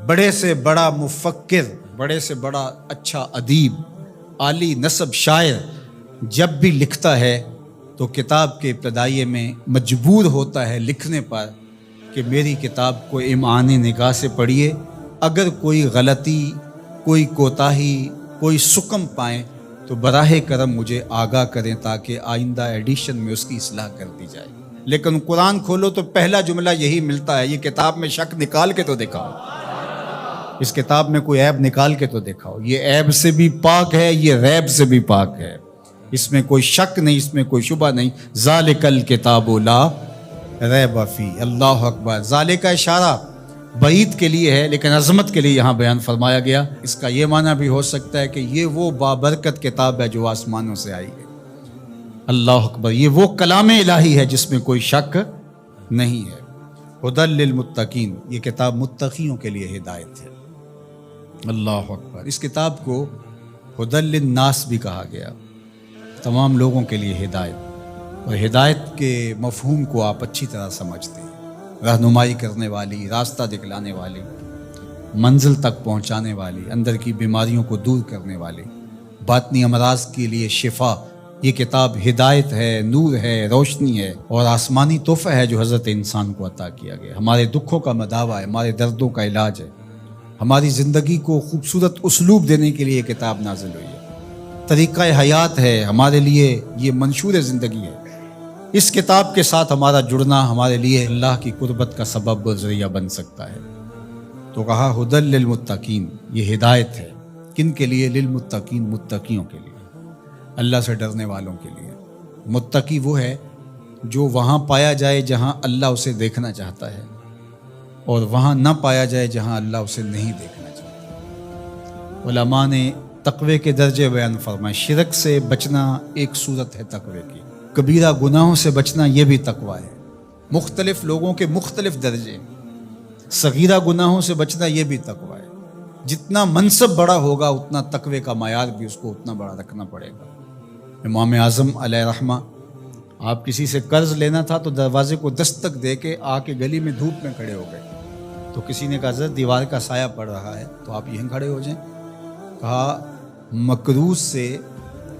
بڑے سے بڑا مفکر، بڑے سے بڑا اچھا ادیب، عالی نسب شاعر جب بھی لکھتا ہے تو کتاب کے ابتدائیے میں مجبور ہوتا ہے لکھنے پر کہ میری کتاب کو امعان نگاہ سے پڑھیے، اگر کوئی غلطی، کوئی کوتاہی، کوئی سکم پائیں تو براہ کرم مجھے آگاہ کریں تاکہ آئندہ ایڈیشن میں اس کی اصلاح کر دی جائے۔ لیکن قرآن کھولو تو پہلا جملہ یہی ملتا ہے، یہ کتاب میں شک نکال کے تو دکھاؤ، اس کتاب میں کوئی عیب نکال کے تو دکھاؤ، یہ عیب سے بھی پاک ہے، یہ ریب سے بھی پاک ہے، اس میں کوئی شک نہیں، اس میں کوئی شبہ نہیں۔ ذالک الکتاب لا ریب فیہ۔ اللہ اکبر۔ ذالک کا اشارہ بعید کے لیے ہے لیکن عظمت کے لیے یہاں بیان فرمایا گیا۔ اس کا یہ معنی بھی ہو سکتا ہے کہ یہ وہ بابرکت کتاب ہے جو آسمانوں سے آئی ہے۔ اللہ اکبر۔ یہ وہ کلام الہی ہے جس میں کوئی شک نہیں ہے۔ ھدی للمتقین، یہ کتاب متقیوں کے لیے ہدایت ہے۔ اللہ اکبر۔ اس کتاب کو ھدی للناس بھی کہا گیا، تمام لوگوں کے لیے ہدایت۔ اور ہدایت کے مفہوم کو آپ اچھی طرح سمجھتے ہیں، رہنمائی کرنے والی، راستہ دکھلانے والی، منزل تک پہنچانے والی، اندر کی بیماریوں کو دور کرنے والی، باطنی امراض کے لیے شفا۔ یہ کتاب ہدایت ہے، نور ہے، روشنی ہے اور آسمانی تحفہ ہے جو حضرت انسان کو عطا کیا گیا۔ ہمارے دکھوں کا مداوع ہے، ہمارے دردوں کا علاج ہے، ہماری زندگی کو خوبصورت اسلوب دینے کے لیے یہ کتاب نازل ہوئی ہے، طریقہ حیات ہے، ہمارے لیے یہ منشور زندگی ہے۔ اس کتاب کے ساتھ ہمارا جڑنا ہمارے لیے اللہ کی قربت کا سبب اور ذریعہ بن سکتا ہے۔ تو کہا ھدی للمتقین، یہ ہدایت ہے کن کے لیے؟ للمتقین، متقیوں کے لیے، اللہ سے ڈرنے والوں کے لیے۔ متقی وہ ہے جو وہاں پایا جائے جہاں اللہ اسے دیکھنا چاہتا ہے اور وہاں نہ پایا جائے جہاں اللہ اسے نہیں دیکھنا چاہتا۔ علماء نے تقوی کے درجے بیان فرمائے۔ شرک سے بچنا ایک صورت ہے تقوی کی، کبیرہ گناہوں سے بچنا یہ بھی تقوی ہے۔ مختلف لوگوں کے مختلف درجے، صغیرہ گناہوں سے بچنا یہ بھی تقوی ہے۔ جتنا منصب بڑا ہوگا اتنا تقوی کا معیار بھی اس کو اتنا بڑا رکھنا پڑے گا۔ امام اعظم علیہ رحمہ، آپ کسی سے قرض لینا تھا تو دروازے کو دستک دے کے آ کے گلی میں دھوپ میں کھڑے ہو گئے، تو کسی نے کہا حضرت دیوار کا سایہ پڑ رہا ہے تو آپ یہیں کھڑے ہو جائیں۔ کہا مقروض سے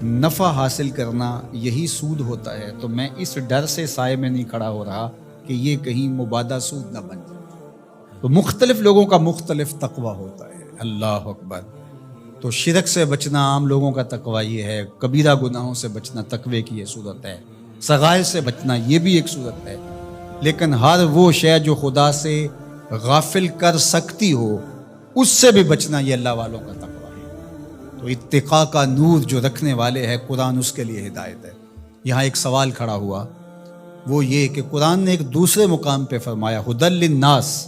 نفع حاصل کرنا یہی سود ہوتا ہے، تو میں اس ڈر سے سائے میں نہیں کھڑا ہو رہا کہ یہ کہیں مبادہ سود نہ بن جائے۔ تو مختلف لوگوں کا مختلف تقوی ہوتا ہے۔ اللہ اکبر۔ تو شرک سے بچنا عام لوگوں کا تقوی یہ ہے، کبیرہ گناہوں سے بچنا تقوی کی یہ صورت ہے، صغائر سے بچنا یہ بھی ایک صورت ہے۔ لیکن ہر وہ شے جو خدا سے غافل کر سکتی ہو اس سے بھی بچنا یہ اللہ والوں کا تقوی ہے۔ تو اتقاء کا نور جو رکھنے والے ہیں قرآن، اس کے لیے ہدایت ہے۔ یہاں ایک سوال کھڑا ہوا، وہ یہ کہ قرآن نے ایک دوسرے مقام پہ فرمایا ھدی للناس،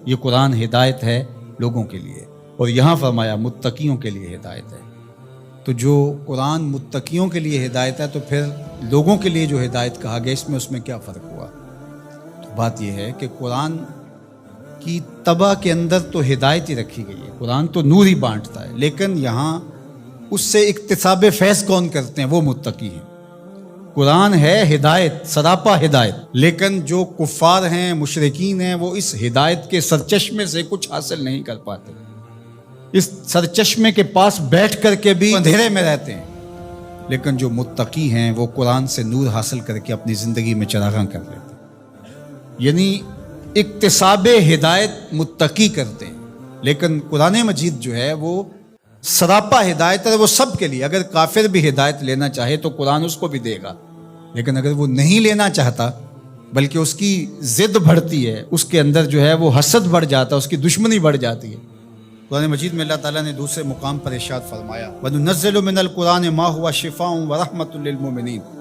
یہ قرآن ہدایت ہے لوگوں کے لیے، اور یہاں فرمایا متقیوں کے لیے ہدایت ہے۔ تو جو قرآن متقیوں کے لیے ہدایت ہے تو پھر لوگوں کے لیے جو ہدایت کہا گیا اس میں کیا فرق ہوا؟ تو بات یہ ہے کہ قرآن کی طبع کے اندر تو ہدایت ہی رکھی گئی ہے، قرآن تو نور ہی بانٹتا ہے، لیکن یہاں اس سے اکتساب فیض کون کرتے ہیں؟ وہ متقی ہیں۔ قرآن ہے ہدایت، سراپا ہدایت، لیکن جو کفار ہیں، مشرکین ہیں، وہ اس ہدایت کے سرچشمے سے کچھ حاصل نہیں کر پاتے، اس سرچشمے کے پاس بیٹھ کر کے بھی اندھیرے میں رہتے ہیں۔ لیکن جو متقی ہیں وہ قرآن سے نور حاصل کر کے اپنی زندگی میں چراغاں کر لیتے ہیں، یعنی اکتساب ہدایت متقی کرتے ہیں۔ لیکن قرآن مجید جو ہے وہ سراپا ہدایت ہے، وہ سب کے لیے۔ اگر کافر بھی ہدایت لینا چاہے تو قرآن اس کو بھی دے گا، لیکن اگر وہ نہیں لینا چاہتا بلکہ اس کی ضد بڑھتی ہے، اس کے اندر جو ہے وہ حسد بڑھ جاتا ہے، اس کی دشمنی بڑھ جاتی ہے۔ قرآن مجید میں اللہ تعالیٰ نے دوسرے مقام پر ارشاد فرمایا، وَنُنَزِّلُ مِنَ الْقُرْآنِ مَا هُوَ شِفَاءٌ وَرَحْمَةٌ لِّلْمُؤْمِنِينَ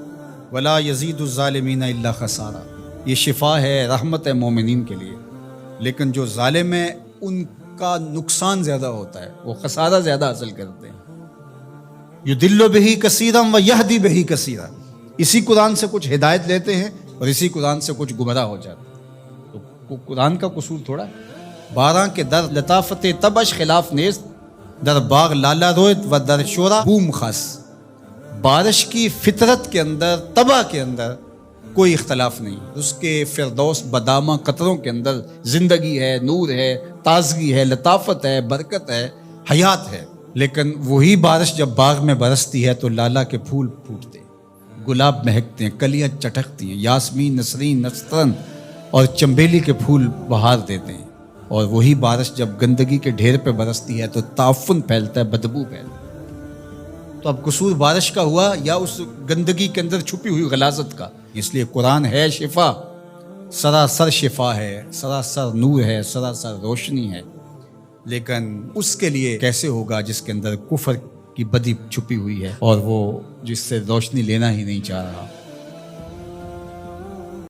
وَلَا يَزِيدُ الظَّالِمِينَ إِلَّا خَسَارًا۔ یہ شفا ہے، رحمت ہے مومنین کے لیے، لیکن جو ظالم ہیں ان کا نقصان زیادہ ہوتا ہے، وہ خسارہ زیادہ حاصل کرتے ہیں۔ یُضِلُّ بِهِ كَثِيرًا وَيَهْدِي بِهِ كَثِيرًا۔ اسی قرآن سے کچھ ہدایت لیتے ہیں اور اسی قرآن سے کچھ گمراہ ہو جاتے ہیں۔ تو قرآن کا قصور تھوڑا ہے۔ باراں کے در لطافت تبش خلاف نیز، در باغ لالا رویت و در شورا بوم خاص۔ بارش کی فطرت کے اندر، طبع کے اندر کوئی اختلاف نہیں، اس کے فردوس بدامہ قطروں کے اندر زندگی ہے، نور ہے، تازگی ہے، لطافت ہے، برکت ہے، حیات ہے۔ لیکن وہی بارش جب باغ میں برستی ہے تو لالا کے پھول پھوٹتے ہیں، گلاب مہکتے ہیں، کلیاں چٹکتی ہیں، یاسمین، نسرین، نسترن اور چنبیلی کے پھول بہار دیتے ہیں۔ اور وہی بارش جب گندگی کے ڈھیر پہ برستی ہے تو تعفن پھیلتا ہے، بدبو پھیلتا ہے۔ تو اب قصور بارش کا ہوا یا اس گندگی کے اندر چھپی ہوئی غلاظت کا؟ اس لیے قرآن ہے شفا، سراسر شفا ہے، سراسر نور ہے، سراسر روشنی ہے۔ لیکن اس کے لیے کیسے ہوگا جس کے اندر کفر کی بدی چھپی ہوئی ہے اور وہ جس سے روشنی لینا ہی نہیں چاہ رہا۔